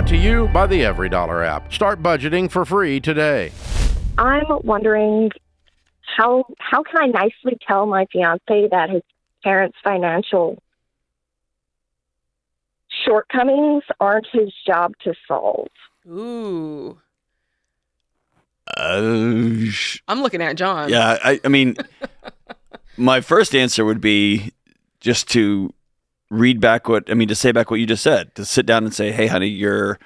Brought to you by the Every Dollar app. Start budgeting for free today. I'm wondering how can I nicely tell my fiancé that his parents' financial shortcomings aren't his job to solve? Ooh. I'm looking at John. Yeah, I mean, my first answer would be just to to say back what you just said, to sit down and say, hey, honey, your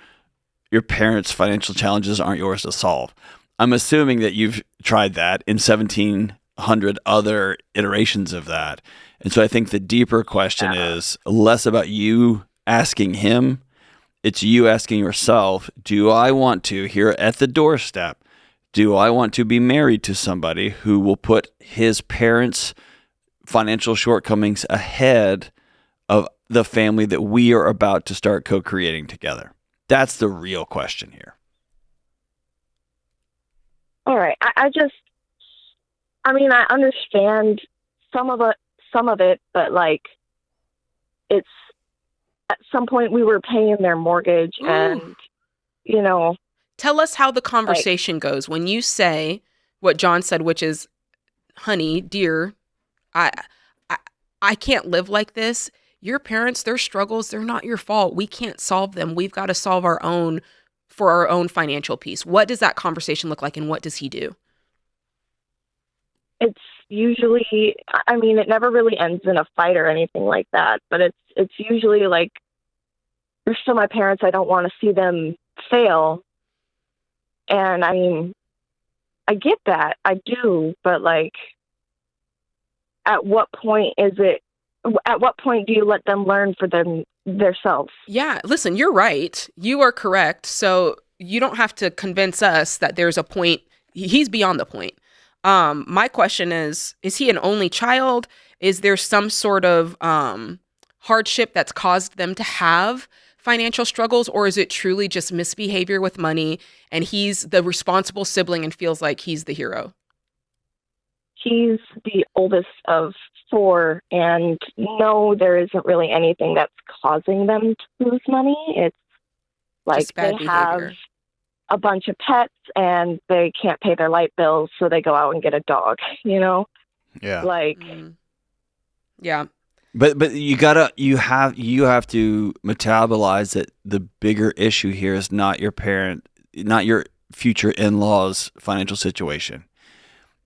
parents' financial challenges aren't yours to solve. I'm assuming that you've tried that in 1,700 other iterations of that. And so I think the deeper question is less about you asking him. It's you asking yourself, do I want to, here at the doorstep, do I want to be married to somebody who will put his parents' financial shortcomings ahead of the family that we are about to start co-creating together? That's the real question here. All right. I understand some of it, but like, it's at some point we were paying their mortgage. Ooh. And, tell us how the conversation goes when you say what John said, which is, honey, dear, I can't live like this. Your parents, their struggles, they're not your fault. We can't solve them. We've got to solve our own for our own financial piece. What does that conversation look like, and what does he do? It's usually, it never really ends in a fight or anything like that, but it's usually like, they're still my parents. I don't want to see them fail. And I get that. I do. But like, at what point do you let them learn for themselves? Yeah, listen, you're right. You are correct. So you don't have to convince us that there's a point. He's beyond the point. My question is he an only child? Is there some sort of hardship that's caused them to have financial struggles, or is it truly just misbehavior with money and he's the responsible sibling and feels like he's the hero? He's the oldest of 4, and no, there isn't really anything that's causing them to lose money. It's like they have a bunch of pets and they can't pay their light bills, so they go out and get a dog, Yeah. Like, yeah. But you have to metabolize that the bigger issue here is not your future in-laws' financial situation.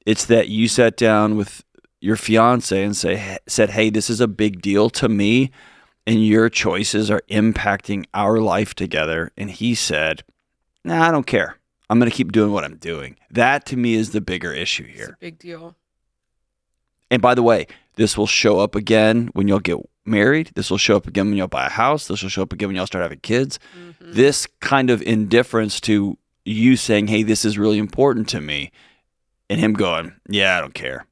It's that you sat down with your fiance and said, hey, this is a big deal to me, and your choices are impacting our life together. And he said, nah, I don't care. I'm going to keep doing what I'm doing. That to me is the bigger issue here. It's a big deal. And by the way, this will show up again when you'll get married. This will show up again when you'll buy a house. This will show up again when y'all start having kids. Mm-hmm. This kind of indifference to you saying, hey, this is really important to me, and him going, yeah, I don't care.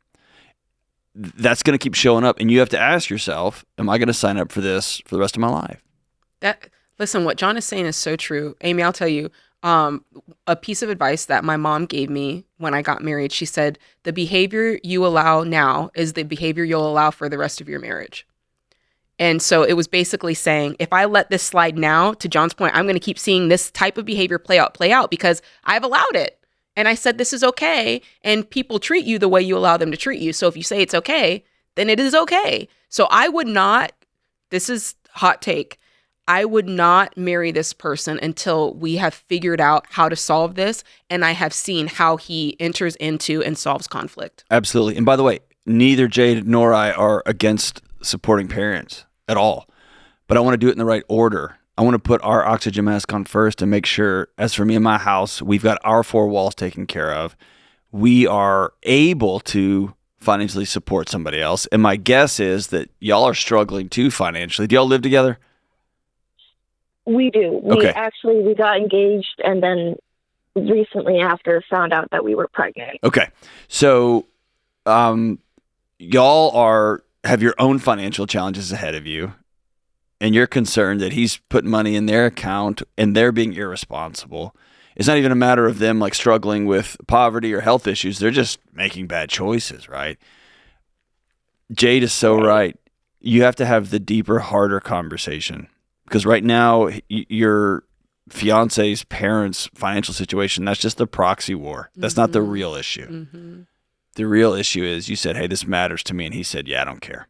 That's going to keep showing up. And you have to ask yourself, am I going to sign up for this for the rest of my life? Listen, what John is saying is so true. Amy, I'll tell you, a piece of advice that my mom gave me when I got married. She said, the behavior you allow now is the behavior you'll allow for the rest of your marriage. And so it was basically saying, if I let this slide now, to John's point, I'm going to keep seeing this type of behavior play out because I've allowed it. And I said, this is okay. And people treat you the way you allow them to treat you. So if you say it's okay, then it is okay. So I would not, this is hot take, I would not marry this person until we have figured out how to solve this and I have seen how he enters into and solves conflict. Absolutely. And by the way, neither Jade nor I are against supporting parents at all, but I want to do it in the right order. I want to put our oxygen mask on first and make sure, as for me and my house, we've got our 4 walls taken care of. We are able to financially support somebody else. And my guess is that y'all are struggling too financially. Do y'all live together? We do. We got engaged and then recently after found out that we were pregnant. Okay. So y'all have your own financial challenges ahead of you, and you're concerned that he's putting money in their account and they're being irresponsible. It's not even a matter of them like struggling with poverty or health issues. They're just making bad choices, right? Jade is so right. You have to have the deeper, harder conversation. Because right now, you're fiance's parents' financial situation, that's just the proxy war. That's not the real issue. Mm-hmm. The real issue is you said, hey, this matters to me. And he said, yeah, I don't care.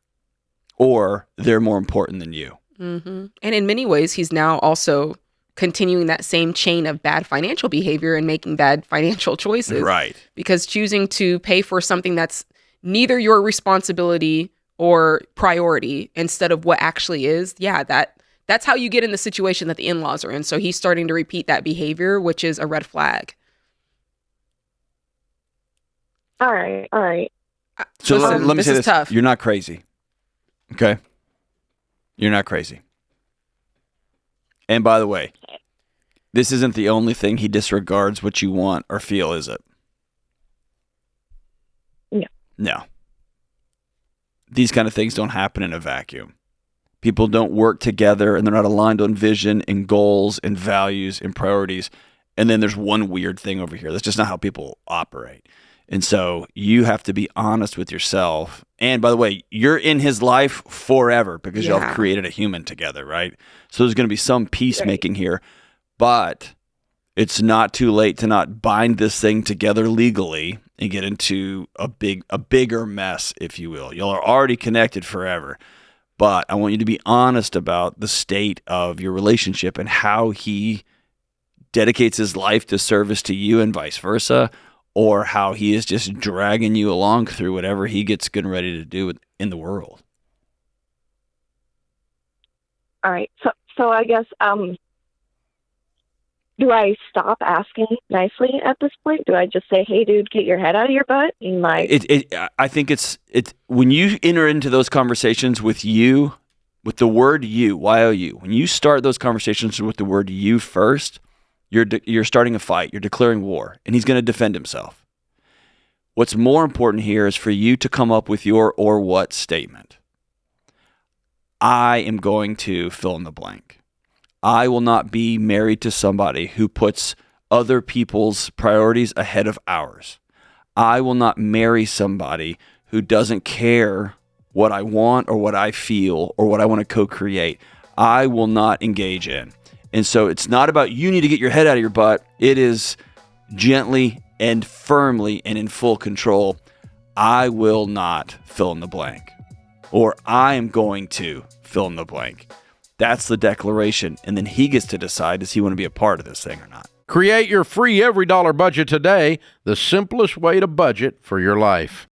Or they're more important than you. Mm-hmm. And in many ways, he's now also continuing that same chain of bad financial behavior and making bad financial choices. Right. Because choosing to pay for something that's neither your responsibility or priority instead of what actually is, that's how you get in the situation that the in-laws are in. So he's starting to repeat that behavior, which is a red flag. All right. So Listen, let me say is this. tough. You're not crazy. Okay? You're not crazy. And by the way, this isn't the only thing he disregards what you want or feel, is it? No. These kind of things don't happen in a vacuum. People don't work together and they're not aligned on vision and goals and values and priorities. And then there's one weird thing over here. That's just not how people operate. And so you have to be honest with yourself. And by the way, you're in his life forever because y'all have created a human together, right? So there's going to be some peacemaking here. But it's not too late to not bind this thing together legally and get into a bigger mess, if you will. Y'all are already connected forever. But I want you to be honest about the state of your relationship and how he dedicates his life to service to you and vice versa, or how he is just dragging you along through whatever he gets good and ready to do in the world. All right. So I guess, do I stop asking nicely at this point? Do I just say, hey, dude, get your head out of your butt? And I think it's when you enter into those conversations with the word you, Y-O-U, when you start those conversations with the word you first, you're starting a fight. You're declaring war, and he's going to defend himself. What's more important here is for you to come up with your or what statement. I am going to fill in the blank. I will not be married to somebody who puts other people's priorities ahead of ours. I will not marry somebody who doesn't care what I want or what I feel or what I want to co-create. I will not engage in. And so it's not about you need to get your head out of your butt. It is gently and firmly and in full control. I will not fill in the blank. Or I am going to fill in the blank. That's the declaration. And then he gets to decide, does he want to be a part of this thing or not? Create your free every dollar budget today, the simplest way to budget for your life.